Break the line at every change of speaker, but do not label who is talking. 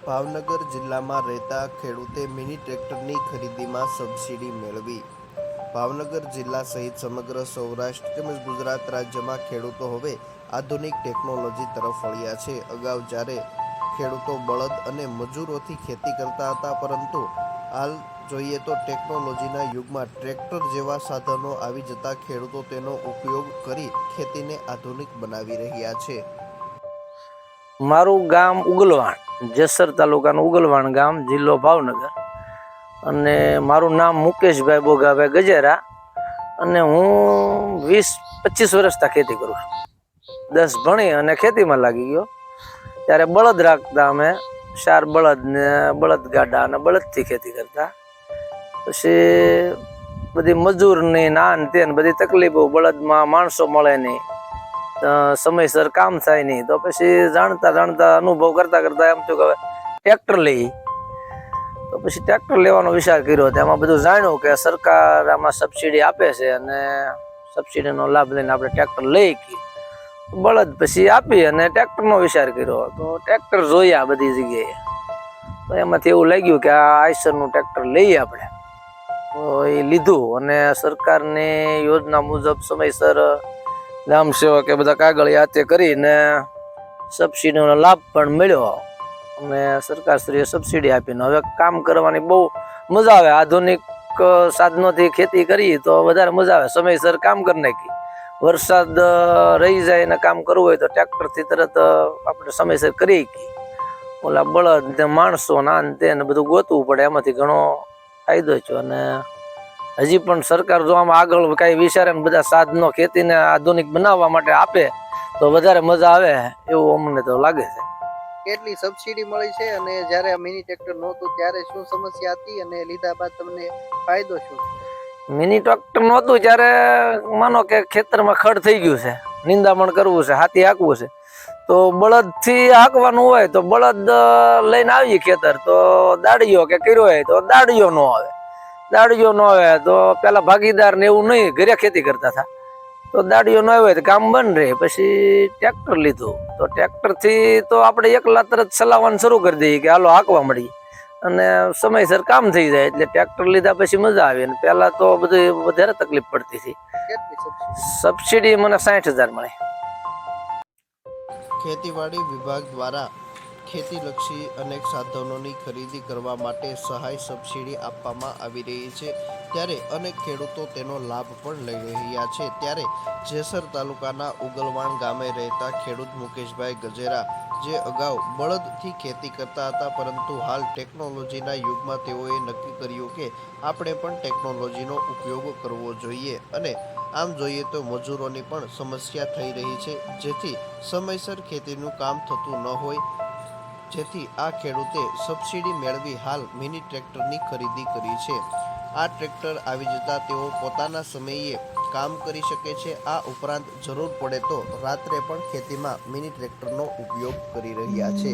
ભાવનગર જિલ્લામાં રહેતા ખેડૂતે મિની ટ્રેક્ટરની ખરીદીમાં સબસિડી મેળવી। ભાવનગર જિલ્લા સહિત સમગ્ર સૌરાષ્ટ્ર તેમજ ગુજરાત રાજ્યમાં ખેડૂતો હવે આધુનિક ટેકનોલોજી તરફ વળ્યા છે। અગાઉ જ્યારે ખેડૂતો બળદ અને મજૂરોથી ખેતી કરતા હતા, પરંતુ હાલ જોઈએ તો ટેકનોલોજીના યુગમાં ટ્રેક્ટર જેવા સાધનો આવી જતા ખેડૂતો તેનો ઉપયોગ કરી ખેતીને આધુનિક બનાવી રહ્યા છે।
મારું ગામ ઉગલવાણ, જેસર તાલુકાનું ઉગલવાણ ગામ, જિલ્લો ભાવનગર। અને મારું નામ મુકેશભાઈ બોગાભાઈ ગજેરા। અને હું 20-25 વર્ષથી ખેતી કરું છું। 10 ભણી અને ખેતીમાં લાગી ગયો। ત્યારે બળદ રાખતા, અમે 4 બળદ ને બળદ ગાડા અને બળદથી ખેતી કરતા। પછી બધી મજૂરની નાન તેન બધી તકલીફો, બળદમાં માણસો મળે નહીં, સમયસર કામ થાય નહીં, તો પછી જાણતા અનુભવ કરતા એમ થયું કે ટ્રેક્ટર લઈ। તો પછી ટ્રેક્ટર લેવાનો વિચાર કર્યો। એમાં બધું જાણ્યું કે સરકાર આમાં સબસિડી આપે છે અને સબસિડીનો લાભ લઈને આપણે ટ્રેક્ટર લઈ ગઈ। બળદ પછી આપી અને ટ્રેક્ટરનો વિચાર કર્યો। તો ટ્રેક્ટર જોયા બધી જગ્યાએ, તો એમાંથી એવું લાગ્યું કે આ આઈસરનું ટ્રેક્ટર લઈએ આપણે। તો એ લીધું અને સરકારની યોજના મુજબ સમયસર ગ્રામ સેવકે બધા કાગળિયા હાથે કરીને સબસિડીનો લાભ પણ મળ્યો અને સરકારશ્રીએ સબસિડી આપીને હવે કામ કરવાની બહુ મજા આવે। આધુનિક સાધનોથી ખેતી કરી તો વધારે મજા આવે, સમયસર કામ કરી નાખી। વરસાદ રહી જાય અને કામ કરવું હોય તો ટ્રેક્ટરથી તરત આપણે સમયસર કરી શકીએ। ઓલા બળદ ને માણસો નાન તેને બધું ગોતવું પડે, એમાંથી ઘણો ફાયદો છે। અને હજી પણ સરકાર જો આમાં આગળ કાંઈ વિચારે ને બધા સાધનો ખેતીને આધુનિક બનાવવા માટે આપે તો વધારે મજા આવે એવું અમને તો લાગે છે।
કેટલી સબસિડી મળી છે અને જ્યારે આ મિની ટ્રેક્ટર નહોતું ત્યારે શું સમસ્યા હતી અને લીધા બાદ તમને ફાયદો શું?
મિની ટ્રેક્ટર નહોતું ત્યારે માનો કે ખેતરમાં ખડ થઈ ગયું છે, નિંદામણ કરવું છે, હાથી હાંકવું છે, તો બળદથી હાંકવાનું હોય તો બળદ લઈને આવીએ ખેતર, તો દાડિયો કે કર્યો હોય તો દાડિયો ન આવે। દાડિયો ન આવે તો પેલા ભાગીદાર ને એવું નહીં, ઘરે ખેતી કરતા હતા, તો દાડિયો ન આવે તો કામ બંધ રહે। પછી ટ્રેક્ટર લીધું, તો ટ્રેક્ટરથી તો આપણે એકલા તરત ચલાવવાનું શરૂ કરી દઈએ કે હાલો હાંકવા મળી અને સમયસર કામ થઈ જાય। એટલે ટ્રેક્ટર લીધા પછી મજા આવી। અને પહેલા તો બધી વધારે તકલીફ પડતી હતી। સબસિડી મને 60,000 મળી।
ખેતીવાડી વિભાગ દ્વારા ખેતીલક્ષી અનેક સાધનોની ખરીદી કરવા માટે સહાય સબસિડી આપવામાં આવી રહી છે, ત્યારે અનેક ખેડૂતો તેનો લાભ પણ લઈ રહ્યા છે। ત્યારે જેસર તાલુકાના ઉગલવાણ ગામે રહેતા ખેડૂત મુકેશભાઈ ગજેરા, જે અગાઉ બળદથી ખેતી કરતા હતા, પરંતુ હાલ ટેકનોલોજીના યુગમાં તેઓએ નક્કી કર્યું કે આપણે પણ ટેકનોલોજીનો ઉપયોગ કરવો જોઈએ। અને આમ જોઈએ તો મજૂરોની પણ સમસ્યા થઈ રહી છે, જેથી સમયસર ખેતીનું કામ થતું ન હોય, જેથી આ ખેડૂતે સબસિડી મેળવી હાલ મિની ટ્રેક્ટરની ખરીદી કરી છે। આ ટ્રેક્ટર આવી જતા તેઓ પોતાના સમયે કામ કરી શકે છે। આ ઉપરાંત જરૂર પડે તો રાત્રે પણ ખેતીમાં મિની ટ્રેક્ટરનો ઉપયોગ કરી રહ્યા છે।